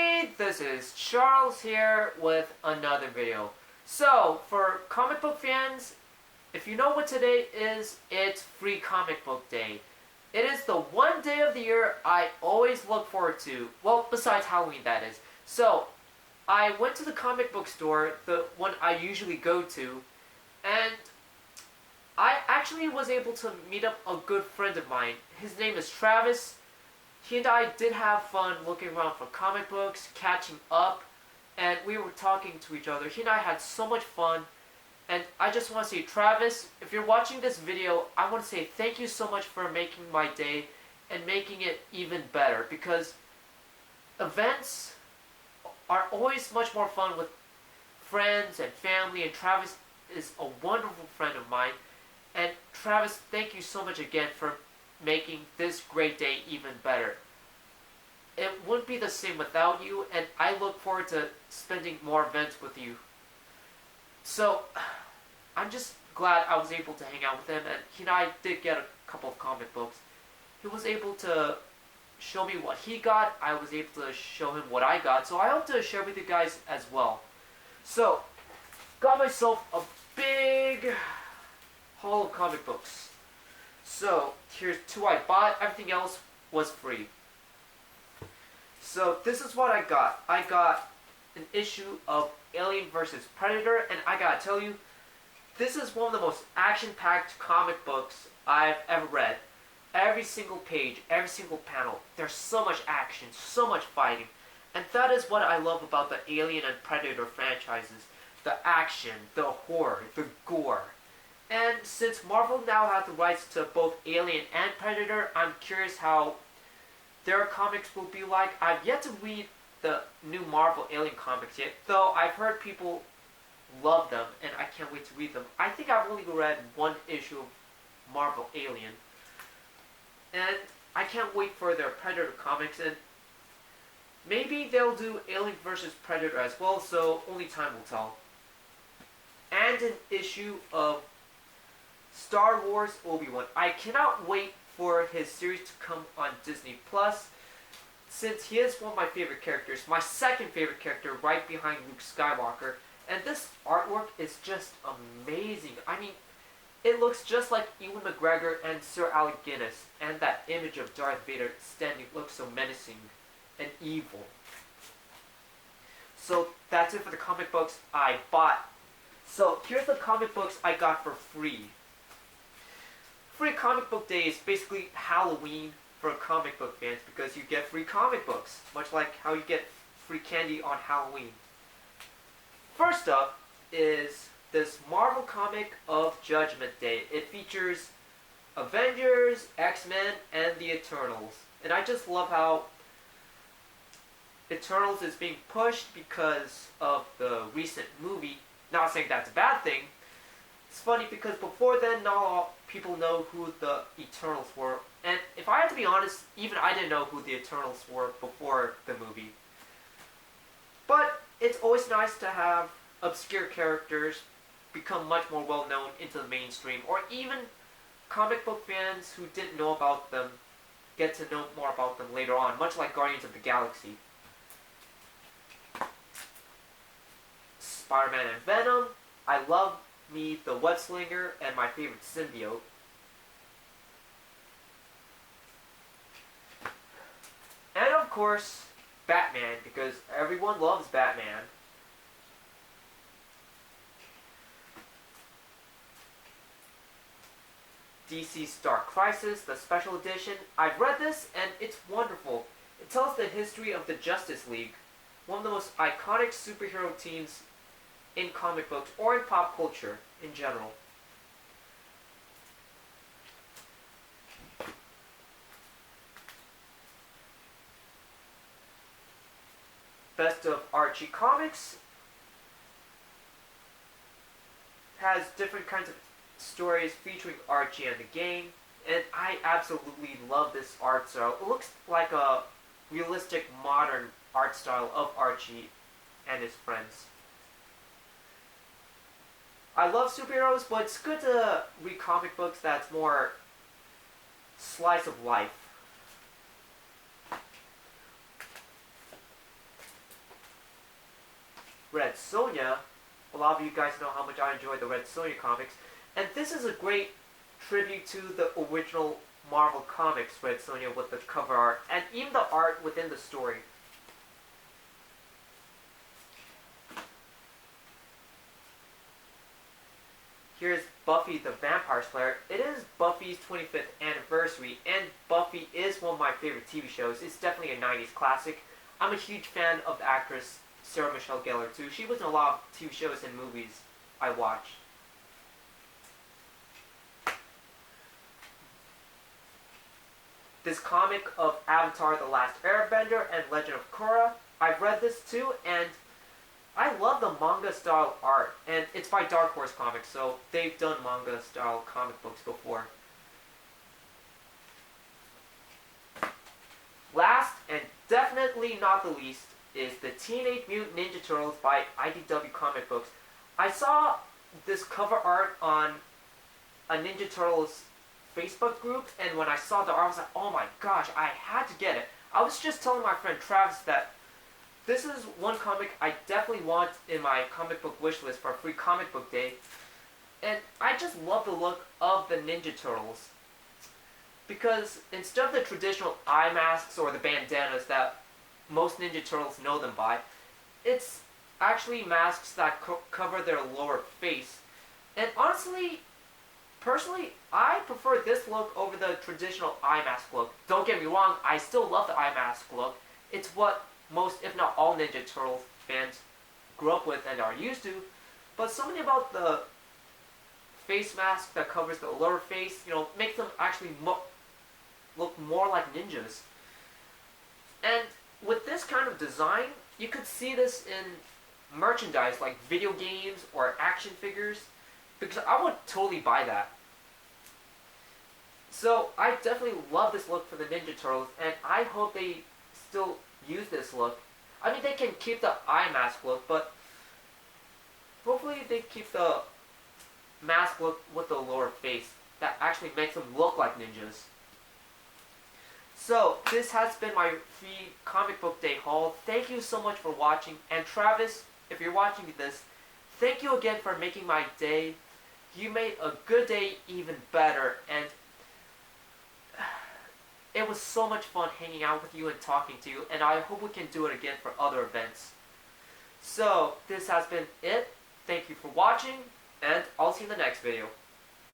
everybody, this is Charles here with another video. So, for comic book fans, if you know what today is, it's Free Comic Book Day. It is the one day of the year I always look forward to, well, besides Halloween that is. So, I went to the comic book store, the one I usually go to, and I actually was able to meet up a good friend of mine. His name is Travis. He and I did have fun looking around for comic books, catching up, and we were talking to each other. He and I had so much fun, and I just want to say, Travis, if you're watching this video, I want to say thank you so much for making my day and making it even better, because events are always much more fun with friends and family, and Travis is a wonderful friend of mine. And Travis, thank you so much again for making this great day even better. It wouldn't be the same without you, and I look forward to spending more events with you. So, I'm just glad I was able to hang out with him, and he and I did get a couple of comic books. He was able to show me what he got, I was able to show him what I got, so I hope to share with you guys as well. So, got myself a big haul of comic books. So, here's two I bought, everything else was free. So, this is what I got. I got an issue of Alien vs. Predator, and I gotta tell you, this is one of the most action-packed comic books I've ever read. Every single page, every single panel, there's so much action, so much fighting. And that is what I love about the Alien and Predator franchises. The action, the horror, the gore. And since Marvel now has the rights to both Alien and Predator, I'm curious how their comics will be like. I've yet to read the new Marvel Alien comics yet, though I've heard people love them, and I can't wait to read them. I think I've only read one issue of Marvel Alien, and I can't wait for their Predator comics, and maybe they'll do Alien vs. Predator as well, so only time will tell. And an issue of Star Wars Obi-Wan. I cannot wait for his series to come on Disney Plus, since he is one of my favorite characters, my second favorite character right behind Luke Skywalker, and this artwork is just amazing. I mean, it looks just like Ewan McGregor and Sir Alec Guinness, and that image of Darth Vader standing looks so menacing and evil. So that's it for the comic books I bought. So here's the comic books I got for free. Free Comic Book Day is basically Halloween for comic book fans because you get free comic books, much like how you get free candy on Halloween. First up is this Marvel comic of Judgment Day. It features Avengers, X-Men, and the Eternals. And I just love how Eternals is being pushed because of the recent movie. Not saying that's a bad thing. It's funny because before then, not all people know who the Eternals were. And if I have to be honest, even I didn't know who the Eternals were before the movie. But it's always nice to have obscure characters become much more well-known into the mainstream, or even comic book fans who didn't know about them get to know more about them later on, much like Guardians of the Galaxy. Spider-Man and Venom. I love me the web slinger and my favorite symbiote. And of course, Batman, because everyone loves Batman. DC Star Crisis, the special edition. I've read this and it's wonderful. It tells the history of the Justice League, one of the most iconic superhero teams in comic books or in pop culture in general. Best of Archie Comics has different kinds of stories featuring Archie and the gang, and I absolutely love this art style. It looks like a realistic modern art style of Archie and his friends. I love superheroes, but it's good to read comic books that's more slice of life. Red Sonja. A lot of you guys know how much I enjoy the Red Sonja comics. And this is a great tribute to the original Marvel Comics Red Sonja with the cover art and even the art within the story. Here's Buffy the Vampire Slayer. It is Buffy's 25th anniversary, and Buffy is one of my favorite TV shows. It's definitely a 90s classic. I'm a huge fan of the actress Sarah Michelle Gellar too. She was in a lot of TV shows and movies I watched. This comic of Avatar The Last Airbender and Legend of Korra, I've read this too, and I love the manga style art, and it's by Dark Horse Comics, so they've done manga style comic books before. Last and definitely not the least is the Teenage Mutant Ninja Turtles by IDW Comic Books. I saw this cover art on a Ninja Turtles Facebook group, and when I saw the art, I was like, oh my gosh, I had to get it. I was just telling my friend Travis that this is one comic I definitely want in my comic book wish list for a free comic book day. And I just love the look of the Ninja Turtles. Because instead of the traditional eye masks or the bandanas that most Ninja Turtles know them by, it's actually masks that cover their lower face. And honestly, personally, I prefer this look over the traditional eye mask look. Don't get me wrong, I still love the eye mask look. It's what most, if not all, Ninja Turtles fans grew up with and are used to. But something about the face mask that covers the lower face, makes them actually look more like ninjas. And with this kind of design, you could see this in merchandise like video games or action figures, because I would totally buy that. So I definitely love this look for the Ninja Turtles, and I hope they still use this look. I mean, they can keep the eye mask look, but hopefully they keep the mask look with the lower face. That actually makes them look like ninjas. So, this has been my free comic book day haul. Thank you so much for watching. And Travis, if you're watching this, thank you again for making my day. You made a good day even better. And it was so much fun hanging out with you and talking to you, and I hope we can do it again for other events. So, this has been it. Thank you for watching, and I'll see you in the next video.